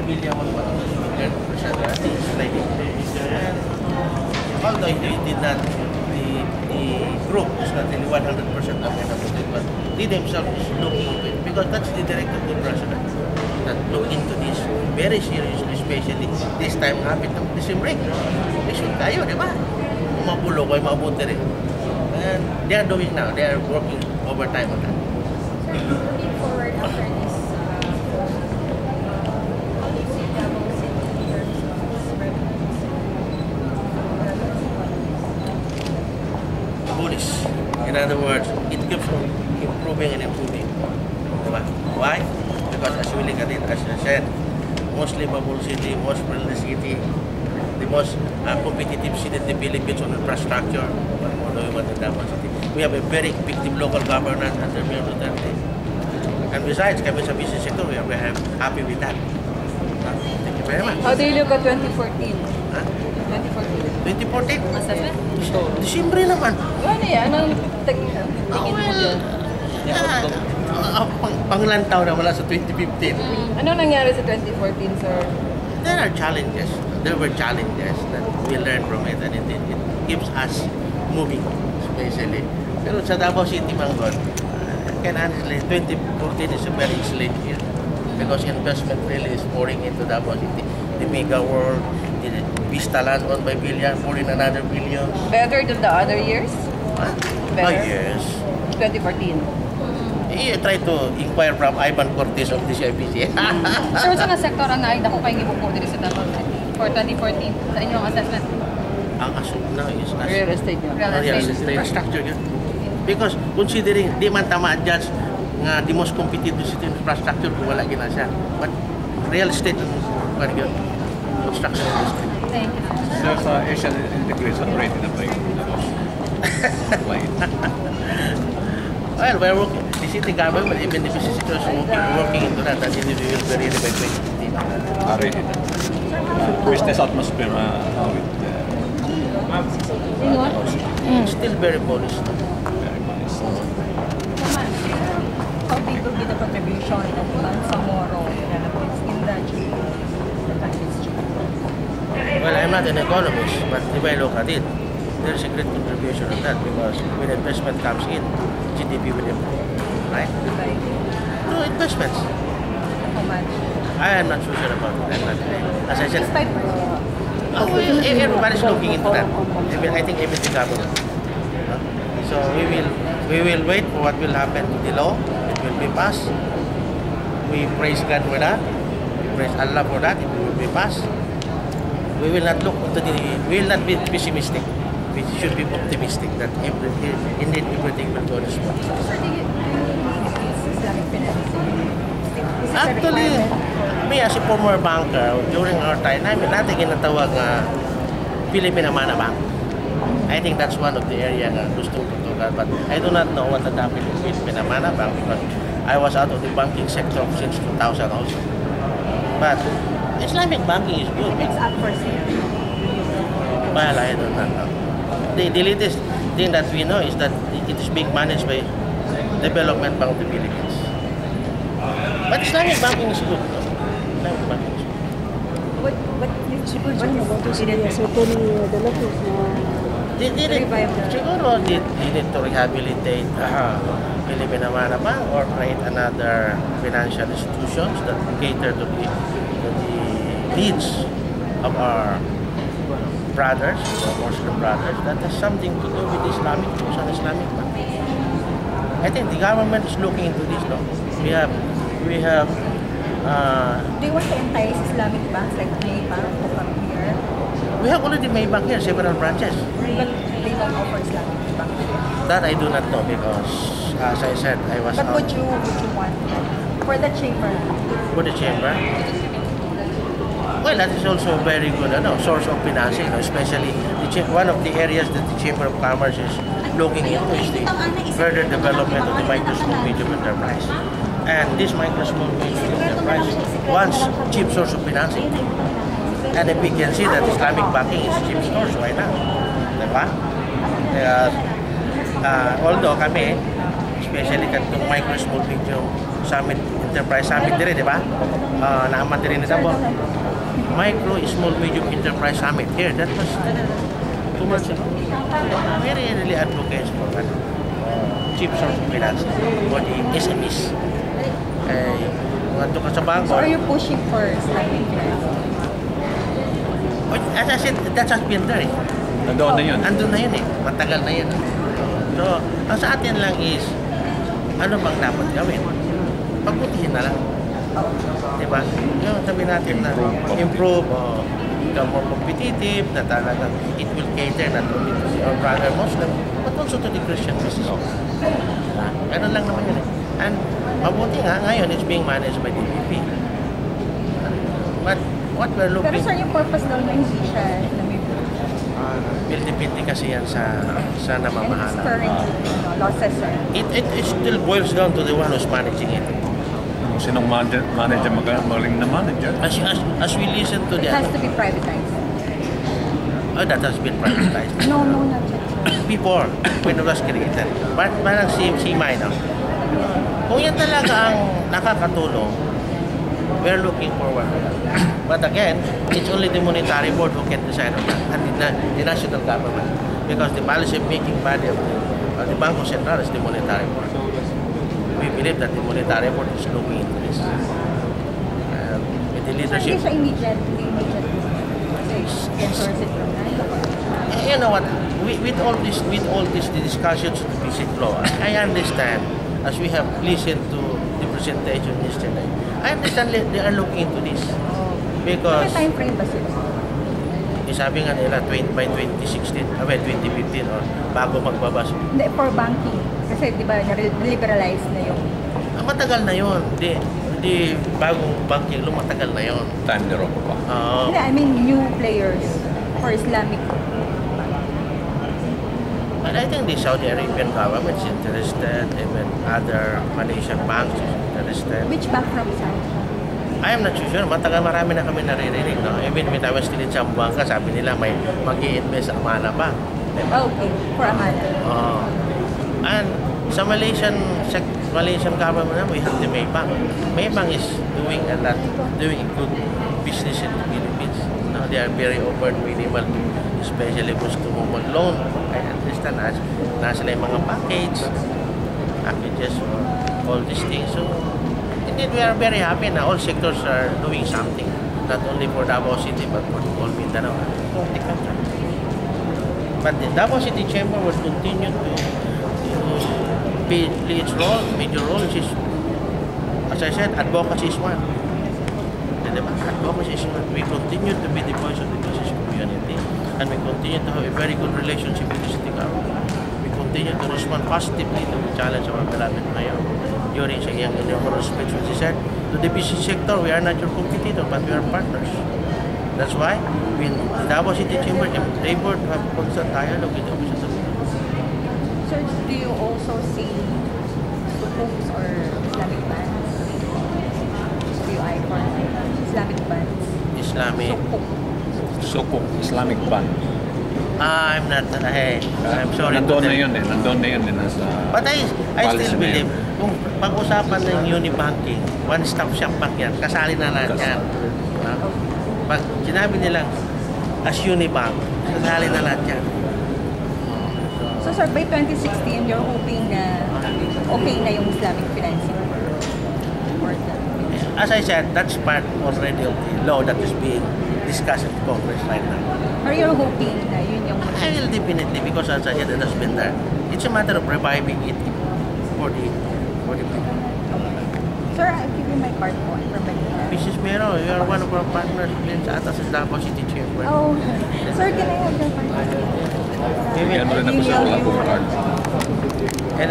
Bilya was one of the speakers, sliding and although he did not, the group is not really 100% accountable, but he themselves is looking into it because that's the directive of the president that look into this very seriously, especially this time hapit ng December. Mission tayo, di ba? Mabulo ko, mabuti rin. And they are doing now, they are working overtime on that. So, looking forward after this, how do you see Davao City in terms of its revenues? Bullish. In other words, it keeps on improving and improving. Diba? Why? Because as we look at it, as I said, most livable city, most friendly city, the most competitive city in the Philippines on infrastructure, we have a very effective local governance under Mayor Duterte. And besides, kami sa business sector, we are very happy with that. Thank you very much. How do you look at 2014? Huh? 2014? 2014? Assessment? Disyembre naman. Ano yan? Anong tingin mo dyan? Panglantaw na wala sa 2015. Anong nangyari sa 2014, sir? There are challenges. There were challenges that we learned from it and it keeps us moving, especially. Pero sa Davao City, Manggon, can honestly, 2014 is a very excellent year because investment really is pouring into Davao City. The Mega World, the Vista Land owned by Billion, pouring another billion. Better than the other years? Better? Yes. 2014. You try to inquire from Ivan Cortez of the CIBC. Sir, sa nga sektor ang naida ko kayo gibuko dito sa Davao City for 2014 sa inyong assessment? Ang asok na is Real estate yun. Real estate. infrastructure yun. Because considering di man tama judge nga the most competitive city infrastructure kung wala gina siya. But real estate and construction industry. Thank you. Sir, sa Asian integration rate na ba yung why? Well, we're working. The city government, even the business sector is working into that. That it will be ready by 2015. Already. Business atmosphere with Still very bullish. very nice. How big will be the contribution of Bangsamoro relatives in the country's GDP? Well, I'm not an economist, but if I look at it, there's a great contribution of that because when investment comes in, GDP will improve. Right? Like, No investments. how much? I am not so sure about that. But as I said, Just 5%. everybody's looking into that. I think even the government. So we will wait for what will happen to the law. It will be passed. We praise God for that. We praise Allah for that. It will be passed. We will not look into we will not be pessimistic. We should be optimistic that indeed everything will go this way. Sir, do you use Islamic financing? Is it a Actually, requirement? me as a former banker, during our time, natin ginatawag nga Philippine Amana Bank. I think that's one of the area na gusto ko tutukan. But I do not know what had happened in Philippine Amana Bank because I was out of the banking sector since 2000 also. But Islamic banking is good. It's up for sale. Well, I don't know. The latest thing that we know is that it is being managed by Development Bank of the Philippines. But Islamic banking is good. No? Islamic banking is good. What Siguro they need to rehabilitate Philippine Amana Bank or create another financial institutions that cater to the needs of our brothers, our Muslim brothers, that has something to do with Islamic rules and Islamic bank. I think the government is looking into this. No? We have Do you want to entice Islamic banks like Maybank to come here? we have already Maybank here, several branches. But they don't offer Islamic bank here. That I do not know because, as I said, I was But out would you want for the chamber? for the chamber. Well, that is also a very good source of financing, especially one of the areas that the Chamber of Commerce is looking into is the further development of the micro, small, medium enterprise. And this micro, small, medium enterprise wants cheap source of financing. And if we can see that Islamic banking is cheap source, why not? Diba? Although kami, especially katong micro, small, medium summit in Enterprise Summit din, di ba? Naaman din ito po. Micro, Small, Medium Enterprise Summit here. That was 2 months ago. Very really advocates for that. Cheap source of finance for the SMEs. Nandun ka sa bangko. So are you pushing for Islamic finance? As I said, that has been there. Nandoon na yun. Andun na yun eh. Matagal na yun. So, ang sa atin lang is, ano bang dapat gawin? Pagbutihin na lang. Diba? Yung sabi natin na improve o become more competitive, na talagang it will cater not only to our brother Muslim, but also to the Christian business. Diba? Ganun lang naman yun eh. And mabuti nga, ngayon it's being managed by DPP. But what we're Pero looking... sir, yung purpose daw na hindi siya namimili. Depende kasi yan sa And it's namamahala. currently losses, sir. It still boils down to the one who's managing it. Kung sinong manager magaling na manager. As we listen to It the... has to be privatized. that has been privatized. No, not yet, sir. Before, when it was created. Parang si May, no? Kung yan talaga ang nakakatulong, we're looking forward to that. But again, it's only the monetary board who can decide on that, and the national government. Because the policy-making body of the Bangko Sentral is the monetary board. We believe that the monetary board is looking into this. With the So hindi leadership... siya immediate. Can source it from You know what? With all this the discussions to visit law, I understand. As we have listened to the presentation yesterday, I understand they are looking into this because May time frame ba sila? sabi nga nila by 2016, 2015 or bago magbabas. Hindi, for banking. Kasi di ba, liberalize na yung... Matagal na yon. Di bagong banking law, matagal na yon. Time the rock pa. Hindi, I mean new players for Islamic. And I think the Saudi Arabian government is interested, even other Malaysian banks is interested. Which bank from Saudi? I am not too sure. Marami na kami naririnig. No? Even when I was still in Zamboanga, sabi nila may mag-i-invest sa Amana Bank. Oh, okay, for Amana. And sa Malaysian government, we have the Maybank. Maybank is doing a good business in the Philippines. No, they are very open, minimal, especially customer loan. I understand nasa yung mga packages, all these things. So, indeed, we are very happy na all sectors are doing something. Not only for Davao City, but for all Mindanao and for the country. But the Davao City Chamber will continue to play its role, major role, which is, as I said, advocacy is one. Advocacy is one. We continue to be the voice of the business community, and we continue to have a very good relationship with the city government. We continue to respond positively to the challenge of our beloved mayor during sa iyang inaugural speech, which he said, to the business sector, we are not your competitor, but we are partners. That's why, when the Davao City Chamber endeavored to have constant dialogue with the office of the mayor. Sir, do you also see sukuks or Islamic bands? Do you eye for Islamic bands? Islamic. Sukuk, Islamic Bank. I'm not, I'm sorry. Nandoon na yun eh. Nandoon na yun eh. Nasa But I policy still na believe, yun. kung pag-usapan ng unibanking, one-stop shop bank yan, kasali na lahat yan. Pag sinabi nilang as unibank, kasali na lahat yan. So sir, by 2016, you're hoping na okay na yung Islamic financing for the... As I said, that's part already of the law that is being discussed in Congress right now. Are you hoping na yun yung... I will definitely, because as I said, it has been there. It's a matter of reviving it for the people. Sir, I'll give you my card po for Manila. Mrs. Mero, you are one of our partners in sa atas sa Davao City Chamber. Oh, sir, can I have your card? Yan mo rin ako sa wala kong card. And